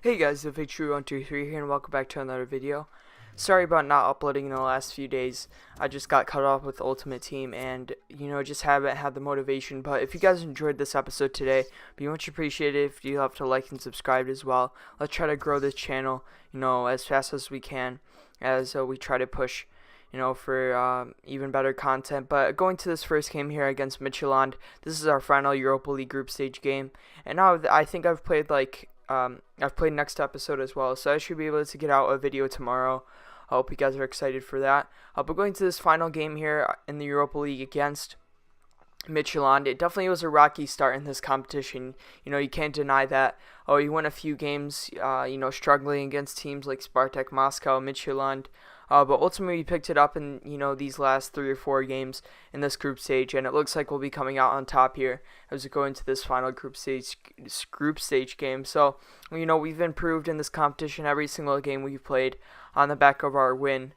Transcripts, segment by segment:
Hey guys, the True123 here, and welcome back to another video. Sorry about not uploading in the last few days. I just got cut off with Ultimate Team, and just haven't had the motivation. But if you guys enjoyed this episode today, be much appreciated if you have to like and subscribe as well. Let's try to grow this channel, as fast as we can, as we try to push, for even better content. But going to this first game here against Midtjylland, this is our final Europa League group stage game, and now I think I've played I've played next episode as well, so I should be able to get out a video tomorrow. I hope you guys are excited for that. But going to this final game here in the Europa League against Midtjylland, it definitely was a rocky start in this competition. You can't deny that. You won a few games, struggling against teams like Spartak Moscow, Midtjylland. But ultimately we picked it up in these last 3 or 4 games in this group stage, and it looks like we'll be coming out on top here as we go into this final group stage game. So we've improved in this competition every single game we've played on the back of our win.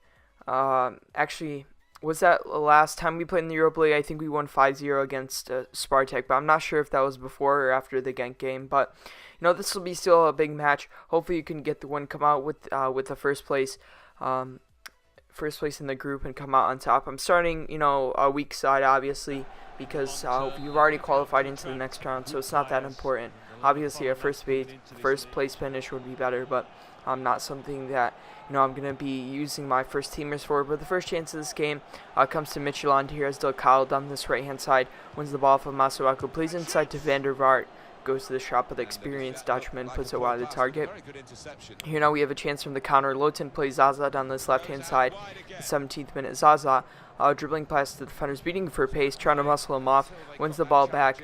Actually, was that the last time we played in the Europa League? I think we won 5-0 against Spartak, but I'm not sure if that was before or after the Ghent game. But this will be still a big match. Hopefully you can get the win, come out with the first place. First place in the group and come out on top. I'm starting, a weak side, obviously, because we've already qualified into the next round, so it's not that important. Obviously, a first place finish would be better, but not something that I'm going to be using my first teamers for. But the first chance of this game comes to Midtjylland here as Del Kyle down this right-hand side, wins the ball from Masuaku, plays inside to Van der Vaart, goes to the shot, but the experienced Dutchman puts it wide of the target. Here now we have a chance from the counter. Loten plays Zaza down this left-hand side. The 17th minute, Zaza dribbling past the defenders, beating for pace, trying to muscle him off, wins the ball back,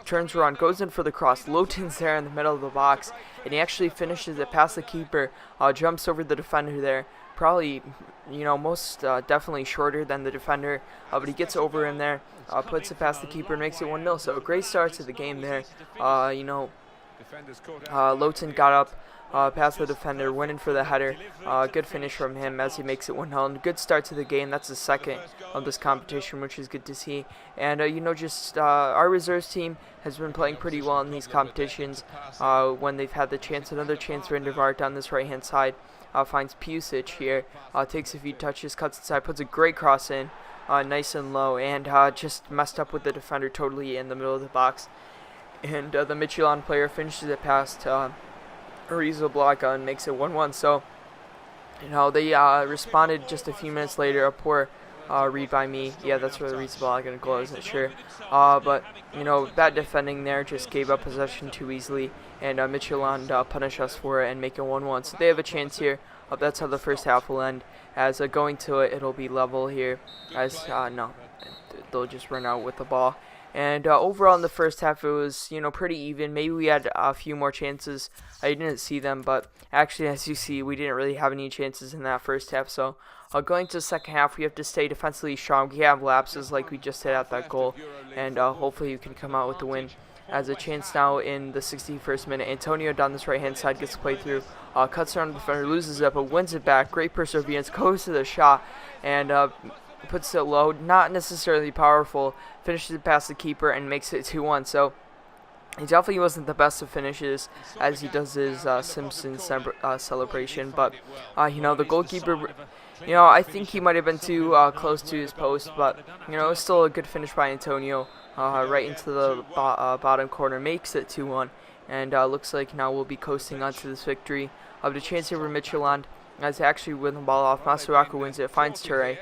turns around, goes in for the cross. Loten's there in the middle of the box, and he actually finishes it past the keeper, jumps over the defender there. Probably, most definitely shorter than the defender, but he gets over in there, puts it past the keeper, and makes it 1-0. So a great start to the game there. Loten got up, past the defender, went in for the header. Good finish from him as he makes it 1-0. And good start to the game. That's the second of this competition, which is good to see. And our reserves team has been playing pretty well in these competitions. When they've had the chance, another chance for Van der Vaart down this right-hand side. Finds Pusic here, takes a few touches, cuts inside, puts a great cross in, nice and low, and just messed up with the defender totally in the middle of the box. And the Midtjylland player finishes it past Ariza Blaga and makes it 1-1. So, they responded just a few minutes later, a poor read by me. Yeah, that's where Ariza Blaga goal, I wasn't sure. But, that defending there just gave up possession too easily, and Midtjylland punish us for it and make it 1-1. So they have a chance here. That's how the first half will end. As going to it, it'll be level here. As no, they'll just run out with the ball. And overall in the first half, it was pretty even. Maybe we had a few more chances. I didn't see them, but actually, as you see, we didn't really have any chances in that first half. So going to the second half, we have to stay defensively strong. We have lapses like we just did at that goal, and hopefully you can come out with the win. As a chance now in the 61st minute, Antonio down this right-hand side gets played through, cuts around the defender, loses it, but wins it back. Great perseverance, goes to the shot, and puts it low. Not necessarily powerful, finishes it past the keeper, and makes it 2-1. So he definitely wasn't the best of finishes as he does his Simpson celebration, but the goalkeeper, I think he might have been too close to his post, but it was still a good finish by Antonio. Right into the bottom corner, makes it 2-1, and looks like now we'll be coasting onto this victory. The chance here for Midtjylland as they actually win the ball off. Masuaku wins it, finds Ture.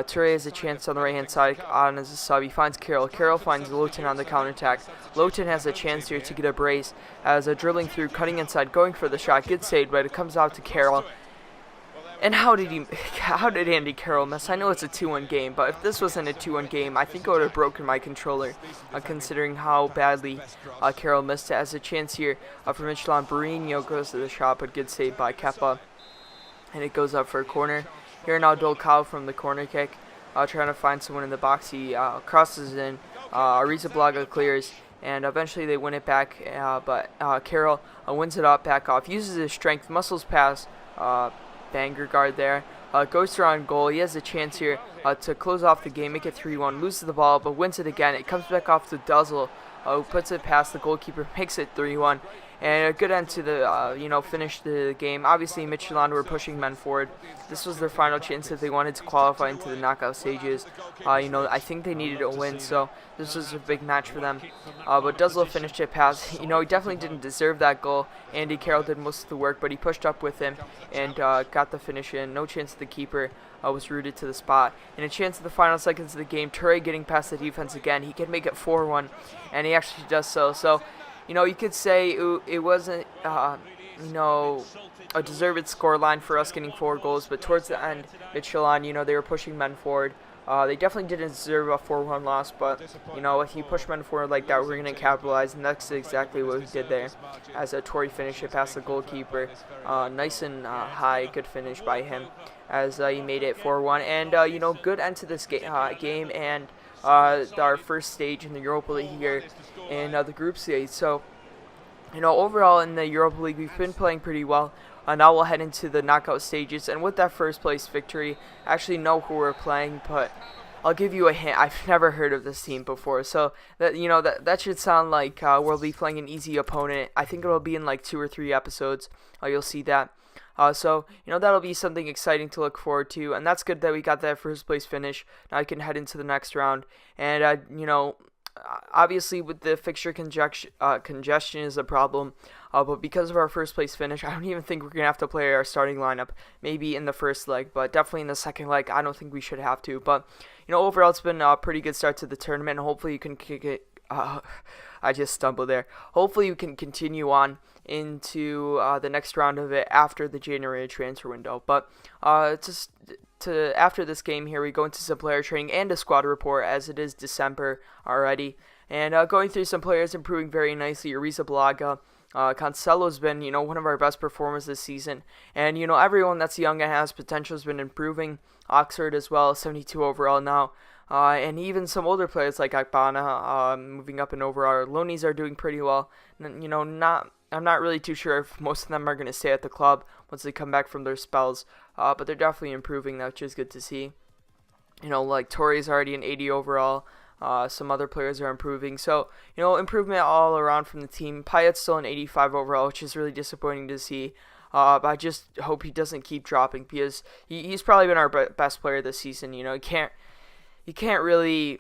Ture has a chance on the right-hand side on as a sub. He finds Carroll. Carroll finds Loten on the counterattack. Loten has a chance here to get a brace as dribbling through, cutting inside, going for the shot, gets saved, but it comes out to Carroll. And how did Andy Carroll miss? I know it's a 2-1 game, but if this wasn't a 2-1 game, I think I would have broken my controller, considering how badly Carroll missed it. As a chance here for Midtjylland, Barrinho goes to the shot, but gets saved by Kepa, and it goes up for a corner. Here now Del Kyle from the corner kick, trying to find someone in the box. He crosses in, Ariza Blaga clears, and eventually they win it back, but Carroll wins it up, back off, uses his strength, muscles past Banger guard there, goes around goal. He has a chance here to close off the game, make it 3-1, loses the ball, but wins it again. It comes back off to Duzzle, who puts it past the goalkeeper, makes it 3-1. And a good end to the, finish the game. Obviously, Midtjylland were pushing men forward. This was their final chance if they wanted to qualify into the knockout stages. I think they needed a win, so this was a big match for them. But Duslo finished it past. He definitely didn't deserve that goal. Andy Carroll did most of the work, but he pushed up with him and got the finish in. No chance the keeper was rooted to the spot. And a chance at the final seconds of the game, Toure getting past the defense again. He can make it 4-1, and he actually does so. So, you could say it wasn't, a deserved scoreline for us getting 4 goals, but towards the end, Midtjylland, they were pushing men forward. They definitely didn't deserve a 4-1 loss, but, if you push men forward like that, we're going to capitalize, and that's exactly what we did there, as Toure finished it past the goalkeeper. Nice and high, good finish by him, as he made it 4-1, and, good end to this game, and our first stage in the Europa League here in the group stage. So, overall in the Europa League, we've been playing pretty well. Now we'll head into the knockout stages, and with that first place victory, I actually know who we're playing, but I'll give you a hint. I've never heard of this team before, so that should sound like we'll be playing an easy opponent. I think it'll be in like 2 or 3 episodes. You'll see that. So that'll be something exciting to look forward to, and that's good that we got that first place finish. Now I can head into the next round, and obviously with the fixture congestion is a problem, but because of our first place finish, I don't even think we're gonna have to play our starting lineup. Maybe in the first leg, but definitely in the second leg, I don't think we should have to. But overall, it's been a pretty good start to the tournament, and hopefully you can kick it. I just stumbled there. Hopefully you can continue on into the next round of it after the January transfer window. But after this game here, we go into some player training and a squad report, as it is December already. And going through some players improving very nicely. Arrizabalaga, Cancelo's been, one of our best performers this season. And, everyone that's young and has potential has been improving. Oxford as well, 72 overall now. And even some older players like Akbana moving up and over. Our loanies are doing pretty well. I'm not really too sure if most of them are going to stay at the club once they come back from their spells. But they're definitely improving, which is good to see. Like Torre's already an 80 overall. Some other players are improving. So, improvement all around from the team. Payet's still an 85 overall, which is really disappointing to see. But I just hope he doesn't keep dropping, because he's probably been our best player this season. You can't really,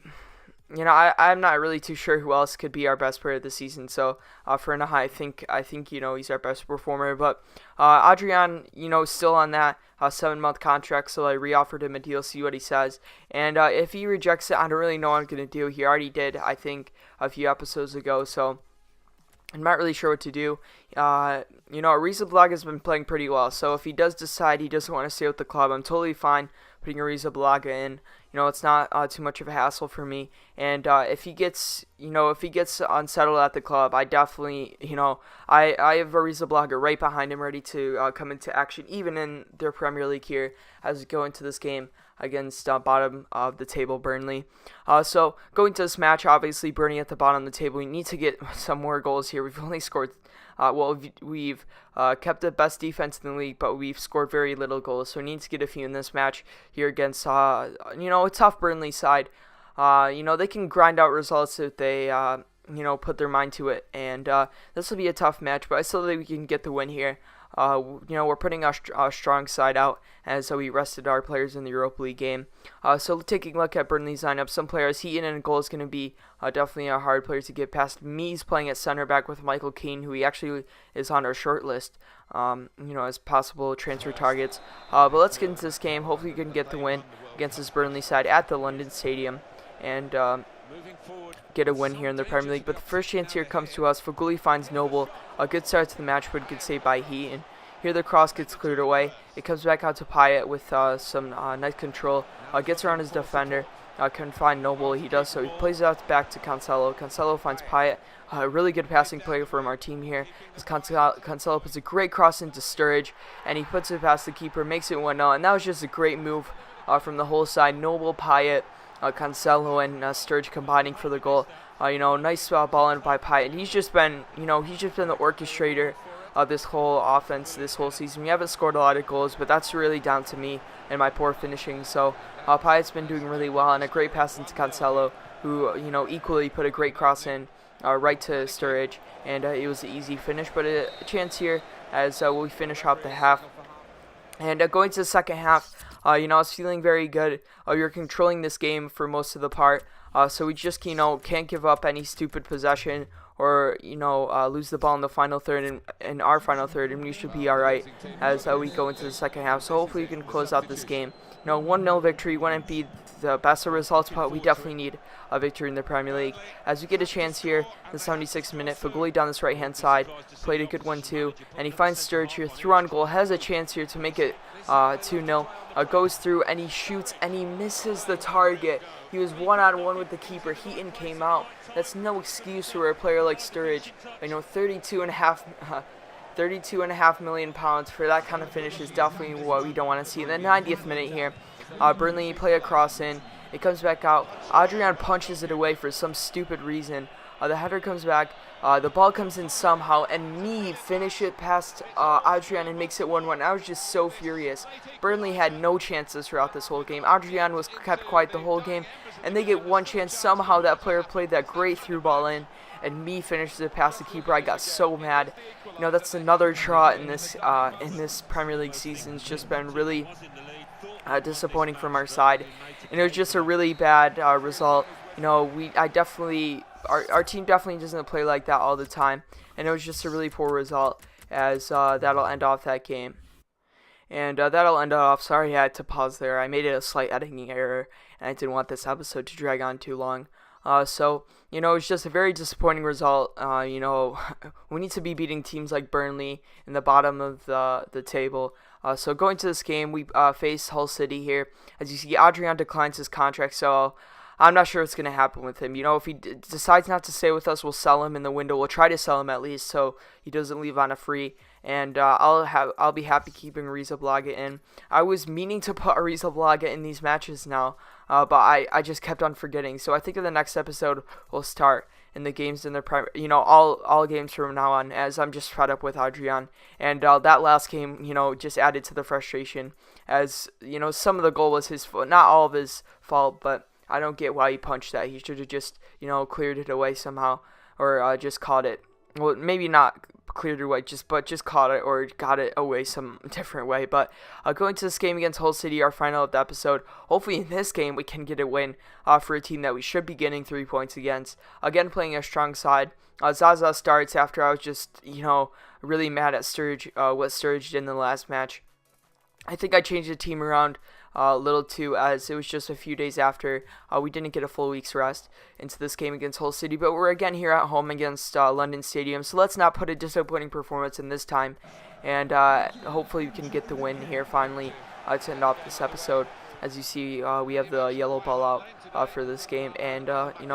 I'm not really too sure who else could be our best player this season. So for Naha, I think he's our best performer. But Adrian, still on that 7-month contract, so I reoffered him a deal, see what he says. And if he rejects it, I don't really know what I'm gonna do. He already did, I think, a few episodes ago. So I'm not really sure what to do. Arrizabalaga has been playing pretty well, so if he does decide he doesn't want to stay with the club, I'm totally fine putting Arrizabalaga in. It's not too much of a hassle for me. And if he gets unsettled at the club, I definitely, I have Arrizabalaga right behind him, ready to come into action, even in their Premier League here, as we go into this game against bottom of the table Burnley. So going to this match, obviously Burnley at the bottom of the table. We need to get some more goals here. We've only scored, we've kept the best defense in the league, but we've scored very little goals. So we need to get a few in this match here against, a tough Burnley side. They can grind out results if they, put their mind to it. And this will be a tough match, but I still think we can get the win here. We're putting our strong side out, as we rested our players in the Europa League game. So taking a look at Burnley's lineup, some players, Heaton in goal is going to be definitely a hard player to get past. Me's playing at center back with Michael Keane, who he actually is on our short list, as possible transfer targets. But let's get into this game. Hopefully we can get the win against this Burnley side at the London Stadium, and get a win here in the Premier League. But the first chance here comes to us. Faguli finds Noble. A good start to the match, but a good save by Heaton. Here the cross gets cleared away. It comes back out to Payet with some nice control. Gets around his defender. Can find Noble. He does so. He plays it out back to Cancelo. Cancelo finds Payet. A really good passing play from our team here. As Cancelo puts a great cross into Sturridge, and he puts it past the keeper, makes it 1-0. And that was just a great move from the whole side. Noble, Payet, Cancelo, and Sturridge combining for the goal. Nice ball in by Payet. And he's just been the orchestrator of this whole offense this whole season. We haven't scored a lot of goals, but that's really down to me and my poor finishing. So Payet's been doing really well, and a great pass into Cancelo, who equally put a great cross in right to Sturridge, and it was an easy finish. But a chance here as we finish off the half. And going to the second half, I was feeling very good. We were controlling this game for most of the part, so we just can't give up any stupid possession or lose the ball in the final third and in our final third, and we should be all right as we go into the second half. So hopefully we can close out this game. 1-0 victory wouldn't be the best of results, but we definitely need a victory in the Premier League. As we get a chance here, the 76th minute, Faguli down this right-hand side, played a good one too, and he finds Sturridge here, through on goal, has a chance here to make it 2-0, goes through, and he shoots, and he misses the target. He was one-on-one with the keeper. Heaton came out. That's no excuse for a player like Sturridge. 32.5 million pounds for that kind of finish is definitely what we don't want to see. In the 90th minute here, Burnley play a cross in. It comes back out. Adrian punches it away for some stupid reason. The header comes back. The ball comes in somehow, and me finish it past Adrian and makes it 1-1. I was just so furious. Burnley had no chances throughout this whole game. Adrian was kept quiet the whole game, and they get one chance. Somehow that player played that great through ball in, and me finishes it past the keeper. I got so mad. That's another draw in this Premier League season. It's just been really disappointing from our side, and it was just a really bad result. Our team definitely doesn't play like that all the time, and it was just a really poor result as that'll end off that game. And that'll end off. Sorry, I had to pause there. I made a slight editing error, and I didn't want this episode to drag on too long. So it's just a very disappointing result. We need to be beating teams like Burnley in the bottom of the table. So going to this game, we face Hull City here. As you see, Adrian declines his contract, so I'm not sure what's going to happen with him. If he decides not to stay with us, we'll sell him in the window. We'll try to sell him at least so he doesn't leave on a free. And I'll be happy keeping Arrizabalaga in. I was meaning to put Arrizabalaga in these matches now, but I just kept on forgetting. So I think in the next episode we'll start in the games in the all games from now on, as I'm just fed up with Adrian. And that last game, just added to the frustration, as some of the goal was his fault, not all of his fault, but I don't get why he punched that. He should have just cleared it away somehow, or just caught it. Well, maybe not cleared it away, but just caught it or got it away some different way. But going to this game against Hull City, our final of the episode, hopefully in this game we can get a win for a team that we should be getting 3 points against. Again, playing a strong side. Zaza starts after I was just, really mad at Sturridge, what Sturridge did in the last match. I think I changed the team around a little too, as it was just a few days after we didn't get a full week's rest into this game against Hull City, but we're again here at home against London Stadium, so let's not put a disappointing performance in this time, and hopefully we can get the win here finally to end off this episode. As you see, we have the yellow ball out for this game, and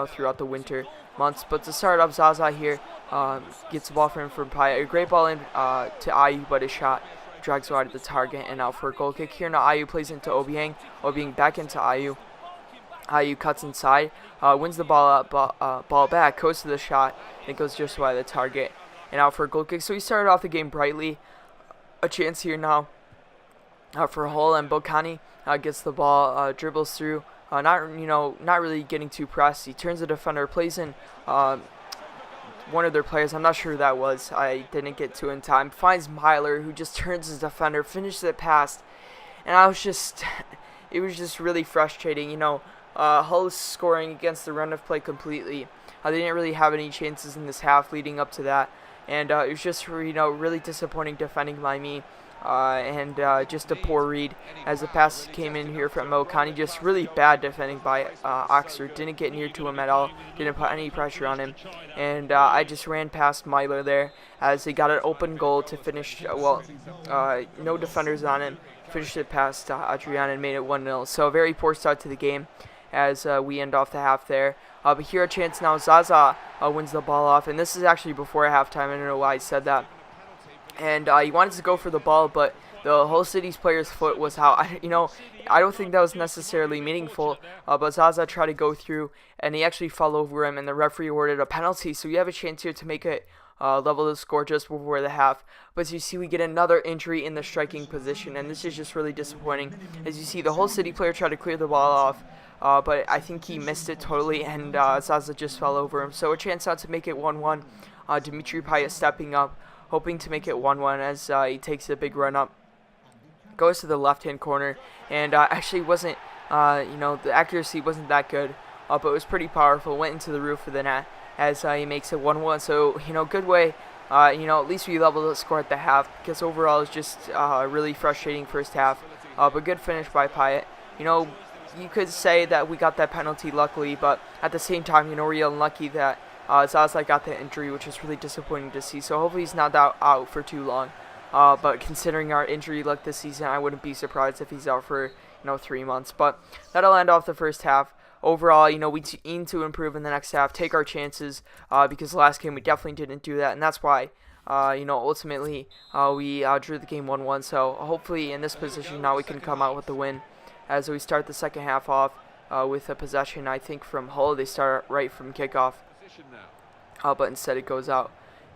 throughout the winter months. But to start off, Zaza here gets the ball from Paya, a great ball in to Ayu, but a shot drags wide at the target and out for a goal kick here. Now Ayu plays into Obiang. Obiang back into Ayu. Ayu cuts inside, wins the ball up, ball back, goes to the shot, and it goes just wide of the target and out for a goal kick. So he started off the game brightly. A chance here now for Hull, and Bokani gets the ball, dribbles through, not really getting too pressed. He turns the defender, plays in one of their players, I'm not sure who that was, I didn't get to in time, finds Myler, who just turns his defender, finishes it past, and it was just really frustrating. Hull scoring against the run of play completely. They didn't really have any chances in this half leading up to that, and it was just really disappointing defending by me. And just a poor read as the pass came in here from Okani. Just really bad defending by Oxford. Didn't get near to him at all. Didn't put any pressure on him. And I just ran past Myler there as he got an open goal to finish. No defenders on him. Finished it past Adrian and made it 1-0. So a very poor start to the game as we end off the half there. But here a chance now. Zaza wins the ball off. And this is actually before halftime. I don't know why I said that. And he wanted to go for the ball, but the Hull City's player's foot was out. I don't think that was necessarily meaningful, but Zaza tried to go through, and he actually fell over him, and the referee awarded a penalty. So you have a chance here to make it level the score just before the half. But as you see, we get another injury in the striking position, and this is just really disappointing. As you see, the whole City player tried to clear the ball off, but I think he missed it totally, and Zaza just fell over him. So a chance now to make it 1-1. Dimitri Payet stepping up, hoping to make it 1-1 as he takes a big run up. Goes to the left-hand corner, and actually wasn't, the accuracy wasn't that good, but it was pretty powerful. Went into the roof of the net as he makes it 1-1. So, good way. At least we leveled the score at the half, because overall it's just really frustrating first half. But good finish by Payet. You could say that we got that penalty luckily, but at the same time, we're unlucky that Zaza got the injury, which is really disappointing to see. So hopefully he's not out for too long. But considering our injury luck this season, I wouldn't be surprised if he's out for 3 months. But that'll end off the first half. Overall, we need to improve in the next half, take our chances, because last game we definitely didn't do that, and that's why, ultimately we drew the game 1-1. So hopefully in this position now we can come out with the win as we start the second half off with a possession, I think, from Hull. They start right from kickoff, but instead it goes out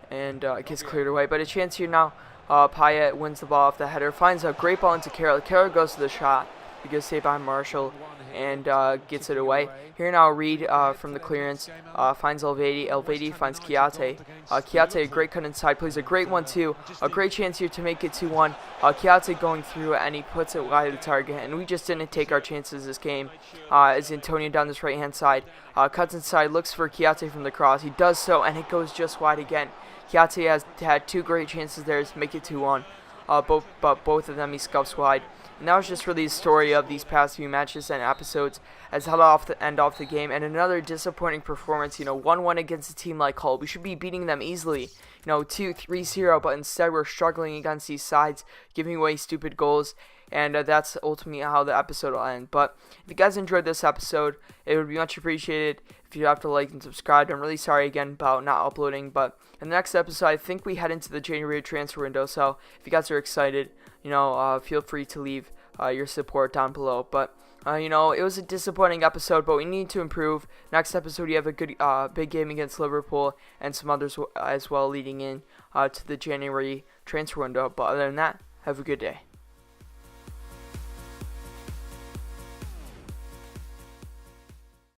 and it gets cleared away. But a chance here now. Payet wins the ball off the header, finds a great ball into Carroll. Carroll goes to the shot, he goes saved by Marshall, and gets it away. Here now Reed from the clearance finds Elvedi. Elvedi finds Kiate. Kiate, a great cut inside, plays a great 1-2. A great chance here to make it 2-1. Kiate going through and he puts it wide of the target, and we just didn't take our chances this game. As Antonio down this right hand side, cuts inside, looks for Kiate from the cross. He does so, and it goes just wide again. Kiate has had 2 great chances there to make it 2-1, but both of them he scuffs wide. And that was just really the story of these past few matches and episodes, as held off the end off the game. And another disappointing performance, 1-1 against a team like Hull. We should be beating them easily, 2-3-0, but instead we're struggling against these sides, giving away stupid goals. And that's ultimately how the episode will end. But if you guys enjoyed this episode, it would be much appreciated if you have to like and subscribe. I'm really sorry again about not uploading, but in the next episode, I think we head into the January transfer window. So if you guys are excited, feel free to leave your support down below. But it was a disappointing episode, but we need to improve. Next episode, you have a good big game against Liverpool and some others as well, leading in to the January transfer window. But other than that, have a good day.